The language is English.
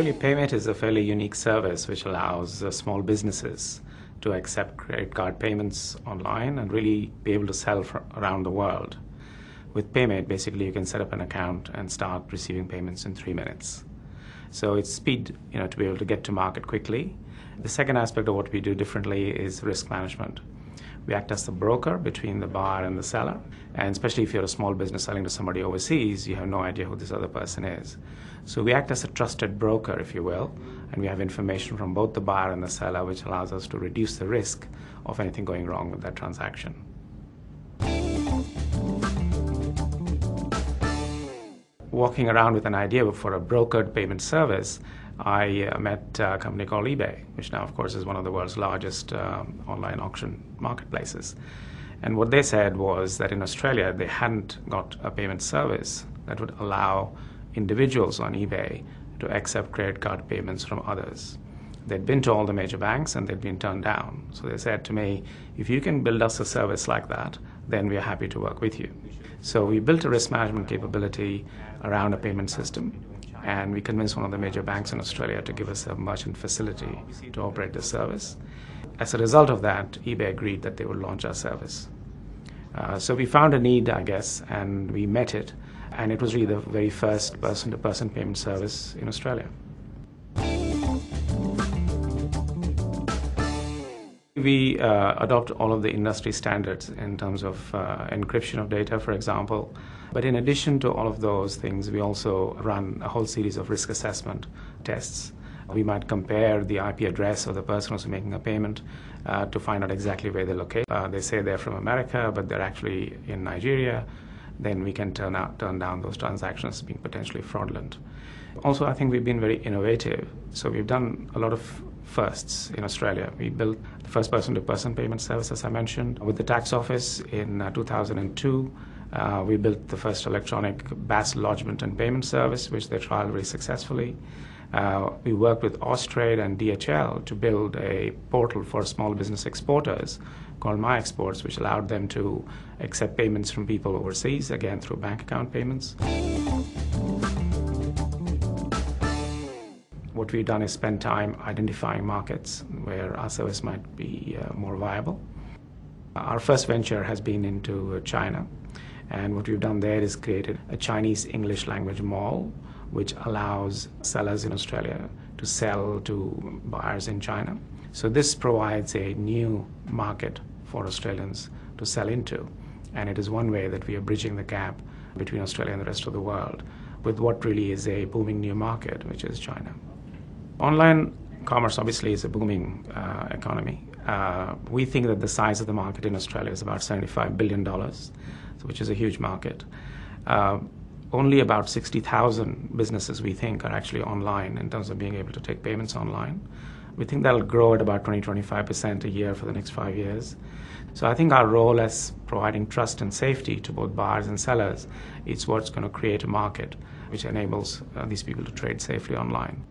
Really, Paymate is a fairly unique service which allows small businesses to accept credit card payments online and really be able to sell around the world. With Paymate, basically, you can set up an account and start receiving payments in 3 minutes. So it's speed, to be able to get to market quickly. The second aspect of what we do differently is risk management. We act as the broker between the buyer and the seller. And especially if you're a small business selling to somebody overseas, you have no idea who this other person is. So we act as a trusted broker, if you will, and we have information from both the buyer and the seller, which allows us to reduce the risk of anything going wrong with that transaction. Walking around with an idea for a brokered payment service, I met a company called eBay, which now, of course, is one of the world's largest online auction marketplaces. And what they said was that in Australia, they hadn't got a payment service that would allow individuals on eBay to accept credit card payments from others. They'd been to all the major banks and they'd been turned down. So they said to me, if you can build us a service like that, then we are happy to work with you. So we built a risk management capability around a payment system. And we convinced one of the major banks in Australia to give us a merchant facility to operate the service. As a result of that, eBay agreed that they would launch our service. So we found a need, I guess, and we met it. And it was really the very first person-to-person payment service in Australia. We adopt all of the industry standards in terms of encryption of data, for example. But in addition to all of those things, we also run a whole series of risk assessment tests. We might compare the IP address of the person who's making a payment to find out exactly where they locate. They say they're from America, but they're actually in Nigeria. Then we can turn down those transactions as being potentially fraudulent. Also, I think we've been very innovative. So we've done a lot of firsts in Australia. We built the first person-to-person payment service, as I mentioned. With the tax office in 2002, we built the first electronic BAS lodgement and payment service, which they trialed very successfully. We worked with Austrade and DHL to build a portal for small business exporters called My Exports, which allowed them to accept payments from people overseas, again through bank account payments. What we've done is spend time identifying markets where our service might be more viable. Our first venture has been into China, and what we've done there is created a Chinese English language mall, which allows sellers in Australia to sell to buyers in China. So this provides a new market for Australians to sell into, and it is one way that we are bridging the gap between Australia and the rest of the world with what really is a booming new market, which is China. Online commerce obviously is a booming economy. We think that the size of the market in Australia is about $75 billion, which is a huge market. Only about 60,000 businesses, we think, are actually online in terms of being able to take payments online. We think that'll grow at about 20-25% a year for the next 5 years. So I think our role as providing trust and safety to both buyers and sellers is what's going to create a market which enables these people to trade safely online.